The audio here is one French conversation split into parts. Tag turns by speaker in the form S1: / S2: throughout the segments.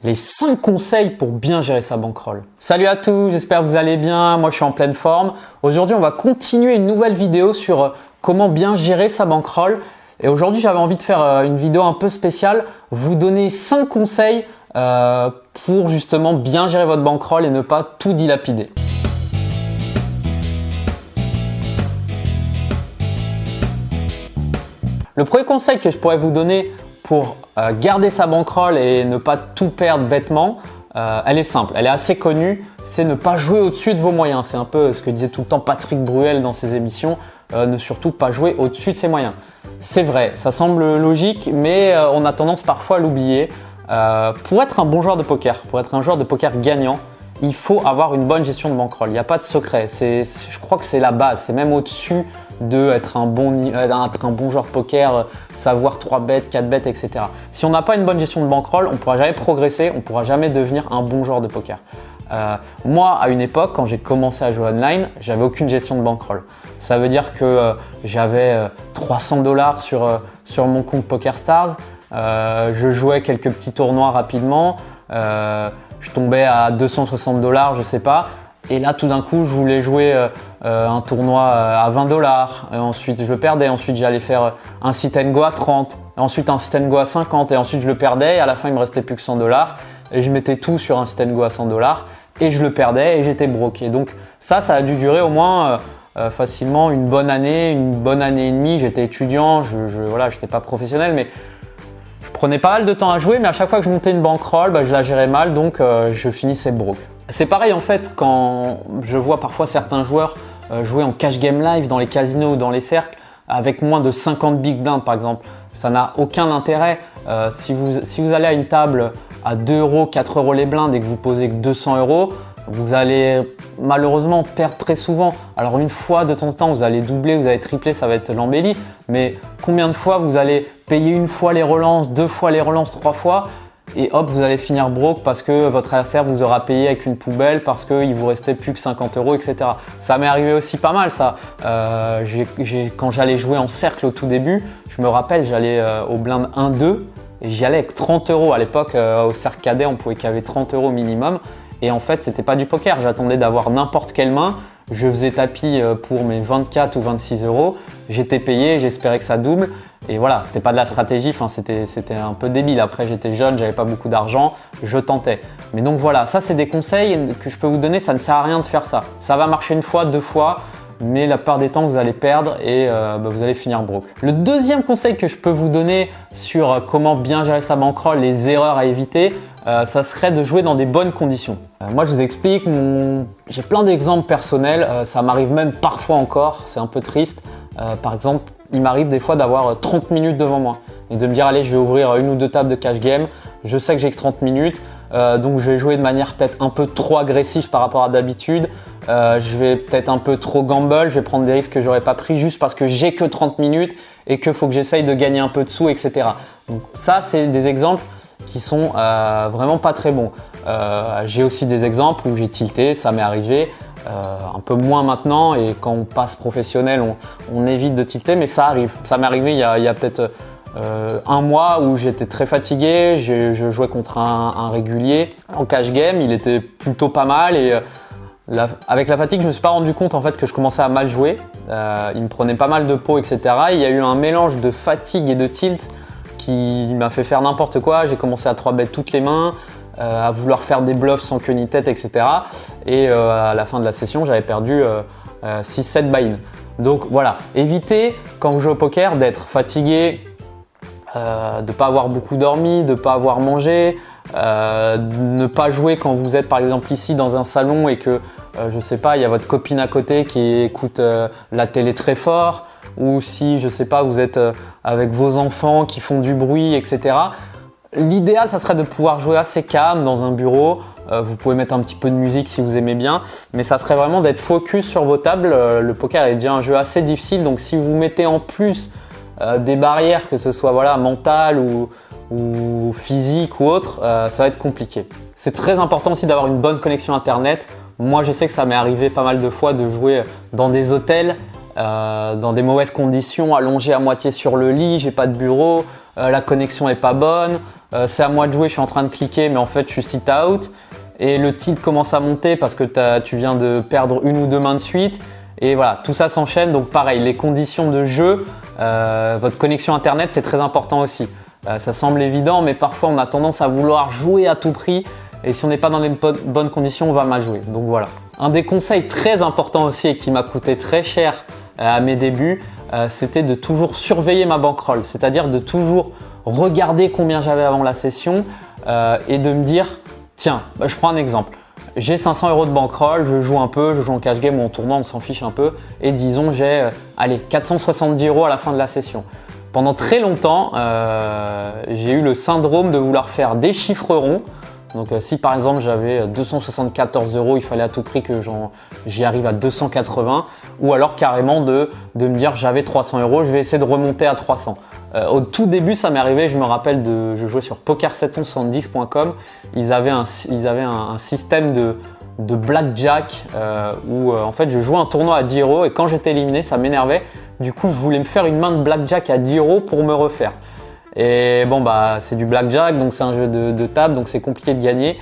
S1: les 5 conseils pour bien gérer sa bankroll. Salut à tous, j'espère que vous allez bien, moi je suis en pleine forme. Aujourd'hui on va continuer une nouvelle vidéo sur comment bien gérer sa bankroll. Et aujourd'hui j'avais envie de faire une vidéo un peu spéciale, vous donner 5 conseils pour justement bien gérer votre bankroll et ne pas tout dilapider. Le premier conseil que je pourrais vous donner pour garder sa bankroll et ne pas tout perdre bêtement, elle est simple, elle est assez connue, c'est ne pas jouer au-dessus de vos moyens. C'est un peu ce que disait tout le temps Patrick Bruel dans ses émissions, ne surtout pas jouer au-dessus de ses moyens. C'est vrai, ça semble logique, mais on a tendance parfois à l'oublier. Pour être un bon joueur de poker, pour être un joueur de poker gagnant, il faut avoir une bonne gestion de bankroll. Il n'y a pas de secret, je crois que c'est la base, c'est même au-dessus d'être un bon joueur de poker, savoir 3 bêtes, 4 bêtes, etc. Si on n'a pas une bonne gestion de bankroll, on ne pourra jamais progresser, on ne pourra jamais devenir un bon joueur de poker. Moi, à une époque, quand j'ai commencé à jouer online, j'avais aucune gestion de bankroll. Ça veut dire que j'avais 300 $ sur mon compte PokerStars, je jouais quelques petits tournois rapidement, je tombais à 260 $, je sais pas. Et là, tout d'un coup, je voulais jouer un tournoi à 20 $. Et ensuite, je le perdais. Ensuite, j'allais faire un sit and go à 30. Et ensuite, un sit and go à 50. Et ensuite, je le perdais. Et à la fin, il me restait plus que 100 $. Et je mettais tout sur un sit and go à 100 $. Et je le perdais et j'étais broke. Et donc, ça a dû durer au moins facilement une bonne année et demie. J'étais étudiant. Voilà, je n'étais pas professionnel, mais je prenais pas mal de temps à jouer. Mais à chaque fois que je montais une bankroll, je la gérais mal. Donc, je finissais broke. C'est pareil en fait quand je vois parfois certains joueurs jouer en cash game live dans les casinos ou dans les cercles avec moins de 50 big blinds par exemple. Ça n'a aucun intérêt. Si vous allez à une table à 2 €, 4 € les blindes et que vous posez que 200 €, vous allez malheureusement perdre très souvent. Alors une fois de temps en temps vous allez doubler, vous allez tripler, ça va être l'embellie. Mais combien de fois vous allez payer une fois les relances, 2 fois les relances, 3 fois et hop, vous allez finir broke parce que votre adversaire vous aura payé avec une poubelle parce qu'il vous restait plus que 50 €, etc. Ça m'est arrivé aussi pas mal ça. Quand j'allais jouer en cercle au tout début, je me rappelle, j'allais au blind 1-2 et j'y allais avec 30 €. À l'époque, au cercle cadet, on pouvait caver 30 € minimum. Et en fait, c'était pas du poker. J'attendais d'avoir n'importe quelle main. Je faisais tapis pour mes 24 ou 26 €. J'étais payé, j'espérais que ça double. Et voilà, c'était pas de la stratégie, c'était un peu débile. Après, j'étais jeune, j'avais pas beaucoup d'argent, je tentais. Mais donc voilà, ça c'est des conseils que je peux vous donner, ça ne sert à rien de faire ça. Ça va marcher une fois, 2 fois, mais la plupart des temps vous allez perdre et vous allez finir broke. Le deuxième conseil que je peux vous donner sur comment bien gérer sa bankroll, les erreurs à éviter, ça serait de jouer dans des bonnes conditions. Moi je vous explique, j'ai plein d'exemples personnels, ça m'arrive même parfois encore, c'est un peu triste. Par exemple, il m'arrive des fois d'avoir 30 minutes devant moi et de me dire allez, je vais ouvrir une ou deux tables de cash game, je sais que j'ai que 30 minutes, donc je vais jouer de manière peut-être un peu trop agressive par rapport à d'habitude, je vais peut-être un peu trop gamble, je vais prendre des risques que j'aurais pas pris juste parce que j'ai que 30 minutes et qu'il faut que j'essaye de gagner un peu de sous, etc. Donc ça, c'est des exemples qui sont vraiment pas très bons. J'ai aussi des exemples où j'ai tilté, ça m'est arrivé. Un peu moins maintenant et quand on passe professionnel on évite de tilter, mais ça arrive. Ça m'est arrivé il y a peut-être un mois où j'étais très fatigué, je jouais contre un régulier en cash game, il était plutôt pas mal et avec la fatigue je me suis pas rendu compte en fait que je commençais à mal jouer, il me prenait pas mal de pots, etc. Il y a eu un mélange de fatigue et de tilt qui m'a fait faire n'importe quoi, j'ai commencé à 3-bet toutes les mains, à vouloir faire des bluffs sans queue ni tête, etc. Et à la fin de la session, j'avais perdu 6-7 buy-in. Donc voilà, évitez quand vous jouez au poker d'être fatigué, de ne pas avoir beaucoup dormi, de ne pas avoir mangé, ne pas jouer quand vous êtes par exemple ici dans un salon et que, je sais pas, il y a votre copine à côté qui écoute la télé très fort, ou si, je sais pas, vous êtes avec vos enfants qui font du bruit, etc. L'idéal, ça serait de pouvoir jouer assez calme dans un bureau. Vous pouvez mettre un petit peu de musique si vous aimez bien, mais ça serait vraiment d'être focus sur vos tables. Le poker est déjà un jeu assez difficile, donc si vous mettez en plus des barrières, que ce soit voilà, mentales ou physiques ou autres, ça va être compliqué. C'est très important aussi d'avoir une bonne connexion internet. Moi, je sais que ça m'est arrivé pas mal de fois de jouer dans des hôtels, dans des mauvaises conditions, allongé à moitié sur le lit, j'ai pas de bureau, la connexion est pas bonne. c'est à moi de jouer, je suis en train de cliquer, mais en fait je suis sit out. Et le tilt commence à monter parce que tu viens de perdre une ou deux mains de suite. Et voilà, tout ça s'enchaîne. Donc pareil, les conditions de jeu, votre connexion internet, c'est très important aussi. Ça semble évident, mais parfois on a tendance à vouloir jouer à tout prix. Et si on n'est pas dans les bonnes conditions, on va mal jouer. Donc voilà. Un des conseils très importants aussi et qui m'a coûté très cher à mes débuts, c'était de toujours surveiller ma bankroll. C'est-à-dire de toujours regarder combien j'avais avant la session et de me dire, tiens, je prends un exemple. J'ai 500 € de bankroll, je joue un peu, je joue en cash game ou en tournoi, on s'en fiche un peu. Et disons, j'ai 470 € à la fin de la session. Pendant très longtemps, j'ai eu le syndrome de vouloir faire des chiffres ronds. Donc si par exemple j'avais 274 €, il fallait à tout prix que j'y arrive à 280, ou alors carrément de me dire j'avais 300 €, je vais essayer de remonter à 300. Au tout début ça m'est arrivé, je me rappelle, je jouais sur poker770.com, ils avaient un système de blackjack où en fait je jouais un tournoi à 10 € et quand j'étais éliminé ça m'énervait, du coup je voulais me faire une main de blackjack à 10 € pour me refaire. Et bon, bah, c'est du blackjack, donc c'est un jeu de table, donc c'est compliqué de gagner.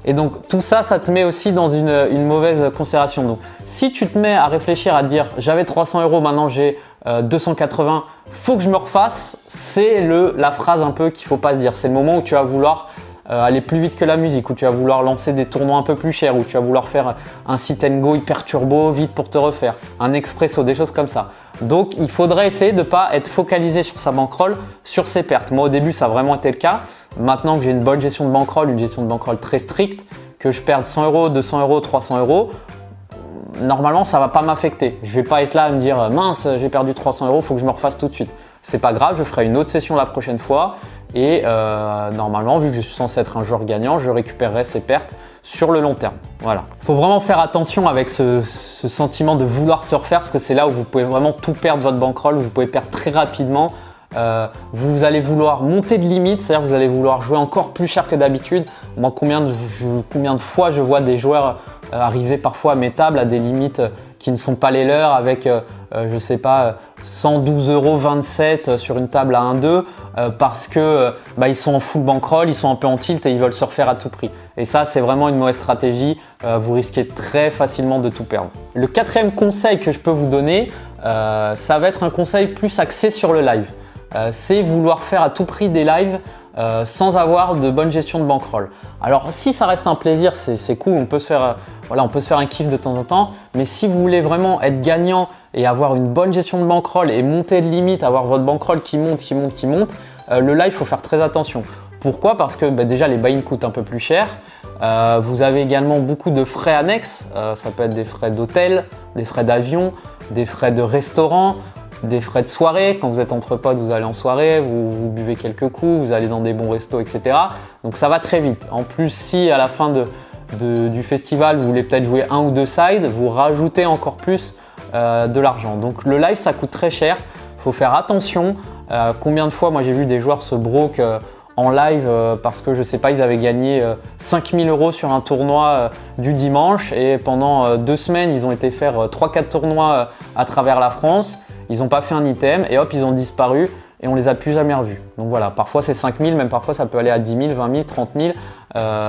S1: Et donc tout ça, ça te met aussi dans une mauvaise considération. Donc si tu te mets à réfléchir, à te dire j'avais 300 €, maintenant j'ai 280, faut que je me refasse, c'est la phrase un peu qu'il faut pas se dire. C'est le moment où tu vas vouloir aller plus vite que la musique, où tu vas vouloir lancer des tournois un peu plus chers, où tu vas vouloir faire un sit and go hyper turbo vite pour te refaire, un expresso, des choses comme ça. Donc il faudrait essayer de ne pas être focalisé sur sa bankroll, sur ses pertes. Moi au début ça a vraiment été le cas. Maintenant que j'ai une bonne gestion de bankroll, une gestion de bankroll très stricte, que je perde 100 €, 200 €, 300 €, normalement ça ne va pas m'affecter. Je ne vais pas être là à me dire mince, j'ai perdu 300 €, il faut que je me refasse tout de suite. C'est pas grave, je ferai une autre session la prochaine fois et normalement, vu que je suis censé être un joueur gagnant, je récupérerai ces pertes sur le long terme. Voilà. Il faut vraiment faire attention avec ce sentiment de vouloir se refaire parce que c'est là où vous pouvez vraiment tout perdre votre bankroll, où vous pouvez perdre très rapidement. Vous allez vouloir monter de limite, c'est-à-dire que vous allez vouloir jouer encore plus cher que d'habitude. Moi, combien de fois je vois des joueurs arriver parfois à mes tables à des limites qui ne sont pas les leurs avec, je sais pas, 112,27 € sur une table à 1-2 parce que ils sont en full bankroll, ils sont un peu en tilt et ils veulent se refaire à tout prix. Et ça, c'est vraiment une mauvaise stratégie. Vous risquez très facilement de tout perdre. Le quatrième conseil que je peux vous donner, ça va être un conseil plus axé sur le live. C'est vouloir faire à tout prix des lives sans avoir de bonne gestion de bankroll. Alors si ça reste un plaisir, c'est cool, on peut se faire un kiff de temps en temps, mais si vous voulez vraiment être gagnant et avoir une bonne gestion de bankroll et monter de limite, avoir votre bankroll qui monte, le live, il faut faire très attention. Pourquoi? Parce que déjà les buy-in coûtent un peu plus cher. Vous avez également beaucoup de frais annexes, ça peut être des frais d'hôtel, des frais d'avion, des frais de restaurant, des frais de soirée. Quand vous êtes entre potes, vous allez en soirée, vous buvez quelques coups, vous allez dans des bons restos, etc. Donc ça va très vite. En plus, si à la fin du festival, vous voulez peut-être jouer un ou deux sides, vous rajoutez encore plus de l'argent. Donc le live, ça coûte très cher. Il faut faire attention. Combien de fois, moi j'ai vu des joueurs se broke en live parce que je sais pas, ils avaient gagné 5000 € sur un tournoi du dimanche et pendant 2 semaines, ils ont été faire 3-4 tournois à travers la France. Ils n'ont pas fait un item et hop, ils ont disparu et on les a plus jamais revus. Donc voilà, parfois c'est 5000, même parfois ça peut aller à 10 000, 20 000, 30 000,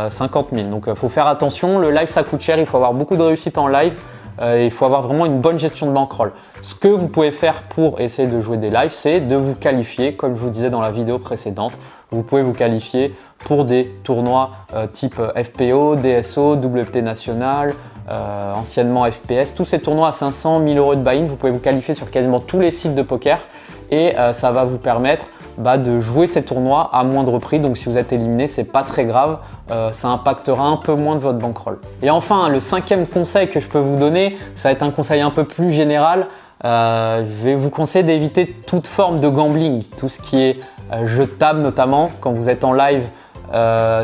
S1: 50 000. Donc il faut faire attention, le live ça coûte cher, il faut avoir beaucoup de réussite en live. Il faut avoir vraiment une bonne gestion de bankroll. Ce que vous pouvez faire pour essayer de jouer des lives, c'est de vous qualifier, comme je vous disais dans la vidéo précédente. Vous pouvez vous qualifier pour des tournois type FPO, DSO, WPT National, anciennement FPS. Tous ces tournois à 500, 1000 € de buy-in, vous pouvez vous qualifier sur quasiment tous les sites de poker et ça va vous permettre de jouer ces tournois à moindre prix. Donc si vous êtes éliminé, c'est pas très grave, ça impactera un peu moins de votre bankroll. Et enfin, le 5e conseil que je peux vous donner, ça va être un conseil un peu plus général. Je vais vous conseiller d'éviter toute forme de gambling, tout ce qui est jeu de table notamment. Quand vous êtes en live,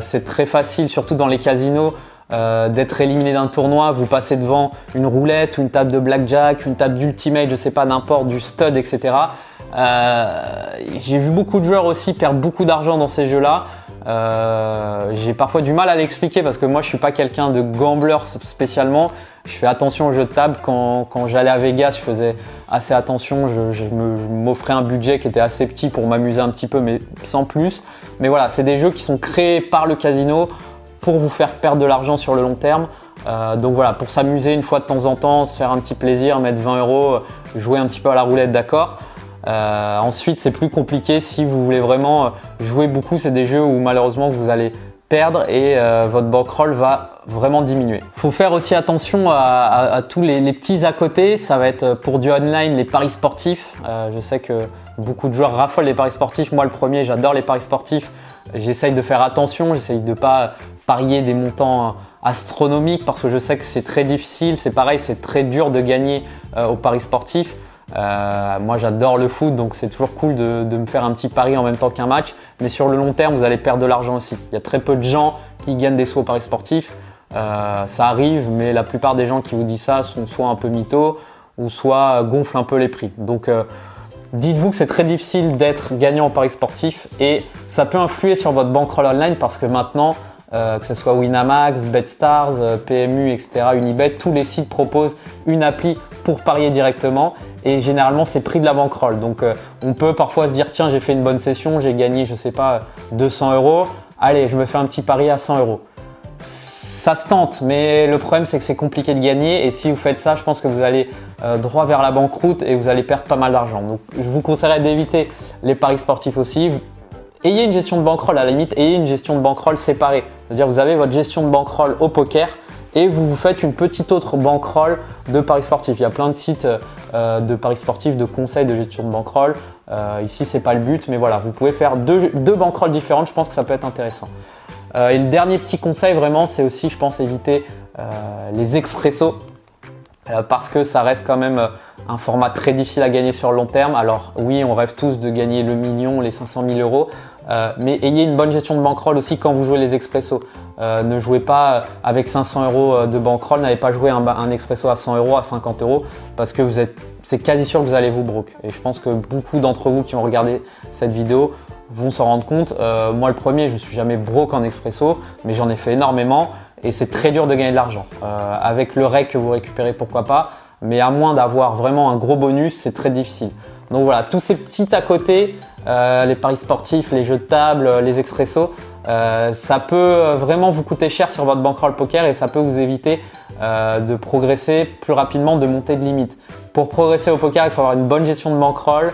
S1: c'est très facile, surtout dans les casinos, d'être éliminé d'un tournoi. Vous passez devant une roulette, une table de blackjack, une table d'ultimate, je sais pas, n'importe, du stud, etc. J'ai vu beaucoup de joueurs aussi perdre beaucoup d'argent dans ces jeux-là. J'ai parfois du mal à l'expliquer parce que moi je suis pas quelqu'un de gambler spécialement. Je fais attention aux jeux de table. Quand j'allais à Vegas, je faisais assez attention. Je m'offrais un budget qui était assez petit pour m'amuser un petit peu, mais sans plus. Mais voilà, c'est des jeux qui sont créés par le casino pour vous faire perdre de l'argent sur le long terme. Donc voilà, pour s'amuser une fois de temps en temps, se faire un petit plaisir, mettre 20 €, jouer un petit peu à la roulette, d'accord. Ensuite, c'est plus compliqué si vous voulez vraiment jouer beaucoup. C'est des jeux où malheureusement vous allez perdre et votre bankroll va vraiment diminuer. Il faut faire aussi attention à tous les petits à côté. Ça va être pour du online, les paris sportifs. Je sais que beaucoup de joueurs raffolent les paris sportifs. Moi, le premier, j'adore les paris sportifs. J'essaye de faire attention, j'essaye de ne pas parier des montants astronomiques parce que je sais que c'est très difficile. C'est pareil, c'est très dur de gagner aux paris sportifs. Moi j'adore le foot, donc c'est toujours cool de me faire un petit pari en même temps qu'un match, mais sur le long terme vous allez perdre de l'argent aussi. Il y a très peu de gens qui gagnent des sous au paris sportif, ça arrive, mais la plupart des gens qui vous disent ça sont soit un peu mythos ou soit gonflent un peu les prix. Donc dites-vous que c'est très difficile d'être gagnant au paris sportif et ça peut influer sur votre bankroll online parce que maintenant que ce soit Winamax, BetStars, PMU, etc., Unibet, tous les sites proposent une appli pour parier directement et généralement c'est prix de la bankroll. Donc on peut parfois se dire tiens, j'ai fait une bonne session, j'ai gagné je sais pas 200 €, allez je me fais un petit pari à 100 €. Ça se tente, mais le problème c'est que c'est compliqué de gagner et si vous faites ça, je pense que vous allez droit vers la banqueroute et vous allez perdre pas mal d'argent. Donc je vous conseillerais d'éviter les paris sportifs aussi. Ayez une gestion de bankroll, à la limite, ayez une gestion de bankroll séparée. C'est-à-dire vous avez votre gestion de bankroll au poker et vous faites une petite autre bankroll de paris sportifs. Il y a plein de sites de paris sportifs, de conseils de gestion de bankroll. Ici, ce n'est pas le but, mais voilà, vous pouvez faire deux bankrolls différentes. Je pense que ça peut être intéressant. Et le dernier petit conseil, vraiment, c'est aussi, je pense, éviter les expressos. Parce que ça reste quand même un format très difficile à gagner sur le long terme. Alors oui, on rêve tous de gagner le million, les 500 000 €, mais ayez une bonne gestion de bankroll aussi quand vous jouez les expressos. Ne jouez pas avec 500 € de bankroll, n'allez pas jouer un expresso à 100 €, à 50 € parce que c'est quasi sûr que vous allez vous broke. Et je pense que beaucoup d'entre vous qui ont regardé cette vidéo vont s'en rendre compte. Moi le premier, je ne suis jamais broke en expresso, mais j'en ai fait énormément. Et c'est très dur de gagner de l'argent. Avec le rec que vous récupérez, pourquoi pas, mais à moins d'avoir vraiment un gros bonus, c'est très difficile. Donc voilà, tous ces petits à côté, les paris sportifs, les jeux de table, les expressos, ça peut vraiment vous coûter cher sur votre bankroll poker et ça peut vous éviter de progresser plus rapidement, de monter de limite. Pour progresser au poker, il faut avoir une bonne gestion de bankroll,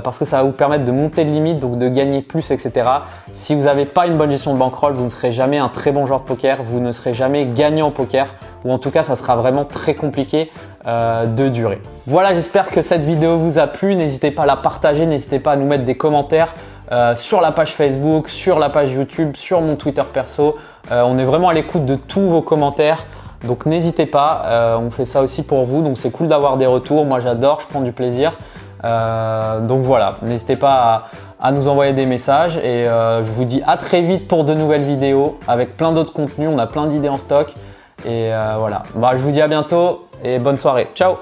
S1: parce que ça va vous permettre de monter de limite, donc de gagner plus, etc. Si vous n'avez pas une bonne gestion de bankroll, vous ne serez jamais un très bon joueur de poker, vous ne serez jamais gagnant au poker, ou en tout cas, ça sera vraiment très compliqué de durer. Voilà, j'espère que cette vidéo vous a plu. N'hésitez pas à la partager, n'hésitez pas à nous mettre des commentaires sur la page Facebook, sur la page YouTube, sur mon Twitter perso. On est vraiment à l'écoute de tous vos commentaires. Donc n'hésitez pas, on fait ça aussi pour vous, donc c'est cool d'avoir des retours. Moi j'adore, je prends du plaisir. Donc voilà, n'hésitez pas à nous envoyer des messages et je vous dis à très vite pour de nouvelles vidéos avec plein d'autres contenus. On a plein d'idées en stock et voilà. Bah, je vous dis à bientôt et bonne soirée. Ciao!